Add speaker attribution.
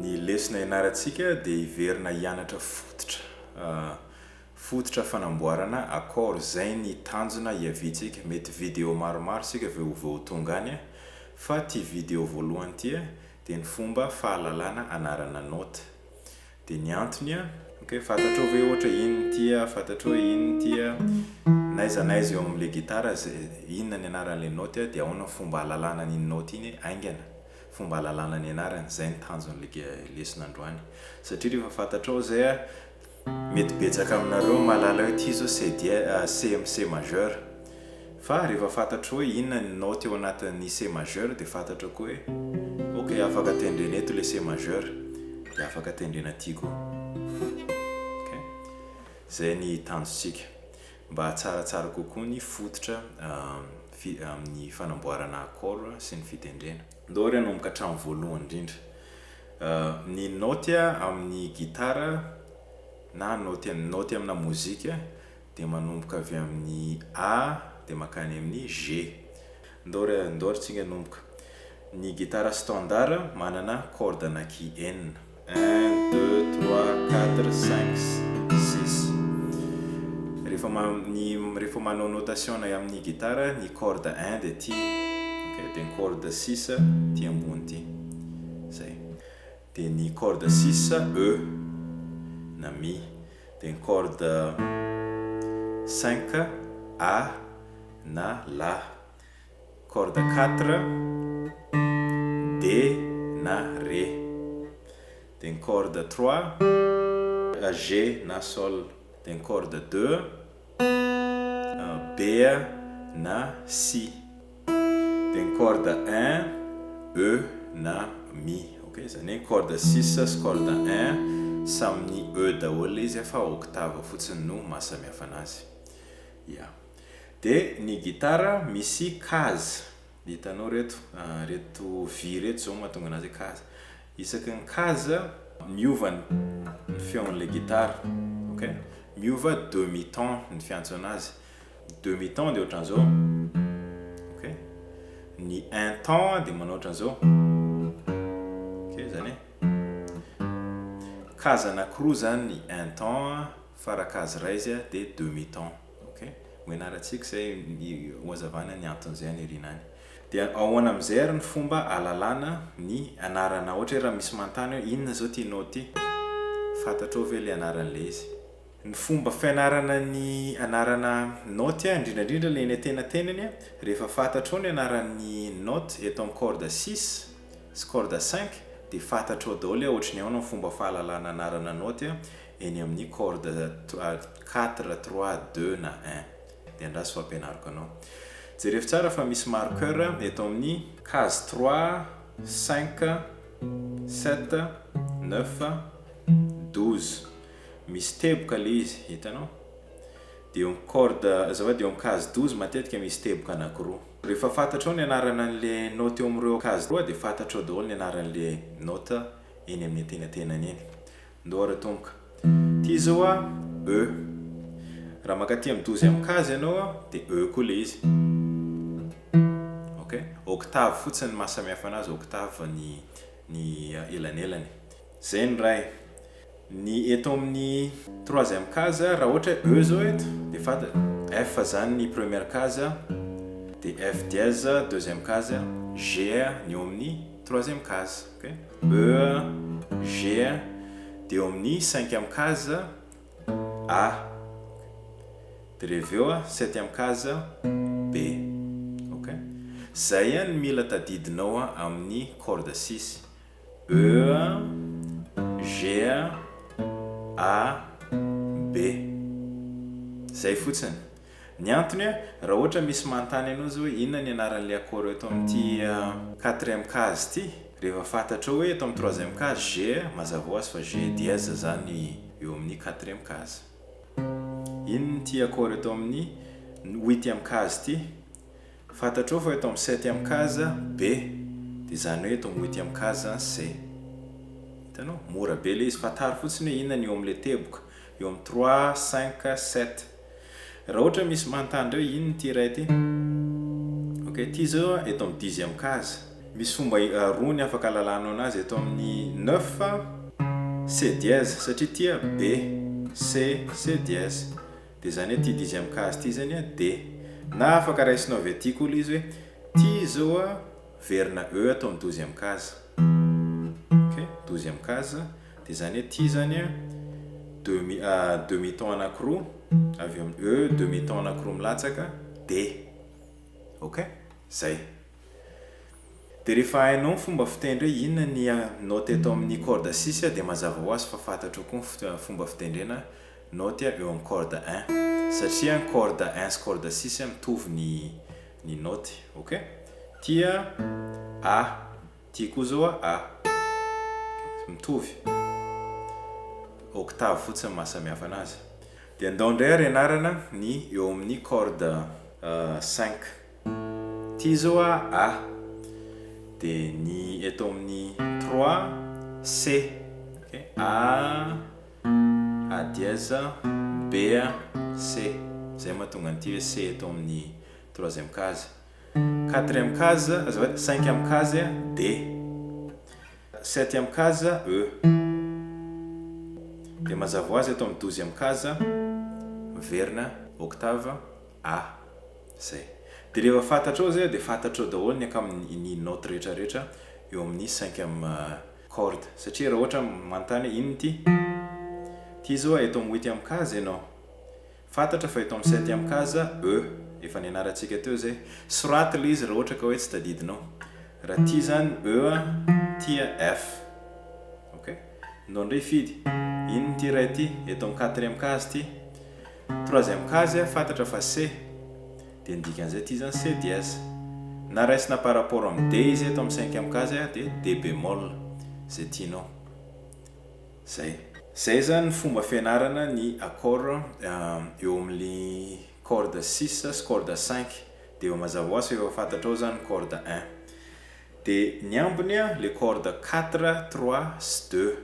Speaker 1: Ny lesona ianarantsika dia hiverina hianatra fototra fanamboarana accord. Zay ny tanjona hiavintsika. Mety video maromaro sika vao tonga any, fa ty video voalohany ty dia ny fomba fahalalana anarana note. Dia ny antony fantatro ve ohatra ino ty, fantatro ino ty, naiza eo amin'le gitara inona ny anaran'le note dia ahoana fomba halalana ny note iny aingana, fomba halalana ny anarany. Zay ny tanjon'le leson'androany. Satria rehefa fantatrao zay mety betsaka aminareo mahalala hoe ty zao C majeur, fa rehefa fantatro hoe inona ny note eo anatin'ny C majeur dia fantatro koa hoe ok, afaka tendrena eto le C majeur dia afaka tendrena ty koa. Zay ny tanjontsika mba tsaratsara kokoa ny fototra amin'ny fanamboarana accord sy ny fitendrena. Ndao ry hanomboka hatramin'ny voalohany indrindra. Ny note amin'ny gitara na note amina mozika dia manomboka avy amin'ny A dia makany amin'ny G. Ndao ry tsika hanomboka. Ny gitara standard manana corde anaky N. 1, 2, 3, 4, 5, 6. Rehefa manao notation amin'ny gitara, ny corde 1 dia ty, dia ny corde 6 ty ambony ty. Zay. Dia ny corde 6 E na Mi. Dia ny corde 5 A na La. Corde 4 D na Ré. Dia ny corde 3 G na Sol. Dia ny corde 2 B na Si. Dia ny corde 1 E na Mi. Zany corde 6 sy corde 1 samy E daholo izy fa octave fotsiny no mahasamihafa anazy. Dia ny gitara misy case. Hitanao reto vy reto zao mahatonga anazy case. Isaky ny case miova ny feon'le gitara. Miova demi-ton ny fiantso anazy. Demi-ton dia ohatran'izao. Ny un ton dia manao ohatran'izao. Zany case anankiroa zany ny un ton, fa raha case iray izy dia demi-ton. Ianarantsika zay hoazavana ny anton'izay anirinany. Dia ahoana amin'izay ary ny fomba halalana ny anarana. Ohatra raha misy manontany hoe inona zao ty note ty, fantatrao ve le anaran'le izy. Ny fomba fianarana ny anarana note indrindrandrindra le tena-tenany, rehefa fantatrao ny anaran'ny note eto amin'ny corde 6 sy corde 5 dia fantatrao daholo ohatrany ahoana ny fomba fahalalana anarana note eny amin'ny corde 4, 3, 2 na 1. Dia andraso fampianariko anao. Jereo tsara fa misy marqueur eto amin'ny case 3, 5, 7, 9, 12. Misy teboka le izy, hitanao? Dia eo amin'ny corde azafady eo amin'ny case 12 matetika misy teboka anankiroa. Rehefa fantatrao ny anarana an'le note eo amin'ireo case 3 dia fantatrao daholo ny anaran'le note eny amin'ny tena-tenany eny. Ndao ary tomboka. Ty zao E. Raha makaty amin'ny 12e case ianao dia E koa le izy. Octave fotsiny mahasamihafa anazy, octave ny elanelany. Zay ny ray. Ny eto amin'ny 3e case raha ohatra E zao eto dia fantatra F zany ny première case, dia F dièse 2e case, G ny eo amin'ny 3e case. E, G, dia eo amin'ny 5e case A. Dia reveo 7e case B. Zay ny mila tadidinao amin'ny corde 6. E, G, A, B. Zay fotsiny. Ny antony raha ohatra misy manontany anao zao hoe inona ny anaran'le accord eto amin'ity 4e case ty, rehefa fantatrao hoe eto amin'ny 3e case G mazava ho azy fa G dièse zany eo amin'ny 4e case. Inona ty accord eto amin'ny 8e case ty, fantatrao fa eto amin'ny 7e case B, dia zany hoe eto amin'ny 8e case C. Hitanao? Mora be le izy, fataro fotsiny hoe inona ny eo amin'le teboka. Eo amin'ny 3, 5, 7. Raha ohatra misy manontany hoe inona ty iray ty, ty zao eto amin'ny 10e case. misy fomba roa ny afaka alalanao anazy eto amin'ny 9 C dièse satria tia B C dièse dia zany hoe ty 10e case ty zany D na afaka raisinao avy aty koa izy hoe ty zao verina E atao amin'ny 12e case. Ok, 12e case dia zany hoe ty zany demi-ton anankiroa avy amin'ny E, demi-ton anankiroa milatsaka D. Ok, zay. Dia rehefa hainao fomba fitendre inona ny note eto amin'ny corde 6 dia mazava ho azy fa fantatro koa fomba fitendrena note eo amin'ny corde 1 satria corde 1 sy corde 6 mitovy ny note. Ok, tia A, ty koa zao A, mitovy octave fotsiny mahasamihafa anazy. Dia andao indray ianarana ny eo amin'ny corde 5. Ty zao A dia ny eto amin'ny 3 C. Okay. A dièse B C, zay mahatonga an'ity hoe C eto amin'ny 3e case. 4e case, 5e case D, 7e case E. Dia mazava ho azy eto amin'ny 12e case verina octave A. Zay. Dia rehefa fantatrao zay dia fantatrao daholo ny akamin'ny note rehetrarehetra eo amin'ny 5e corde satria raha ohatra manontany inona ty zao eto amin'ny 8e case ianao fantatra fa eto amin'ny 7e case E efa nianarantsika teo zay sorata ilay izy raha ohatra ka hoe tsy tadidinao raha ty zany E tia F. Ok, ndao indray fidy inona ty ray ty eto amin'ny 4e case ty 3e case fantatra fa C dia ndikan'izay ty zany C dièse na raisina par rapport amin'ny D izy eto amin'ny 5e case dia D bémol zay tianao. Zay zany fomba fianarana ny accord eo amin'ny corde 6 sy corde 5 dia mazava ho azy efa fantatrao zany corde 1 dia ny ambiny le corde 4 3 sy 2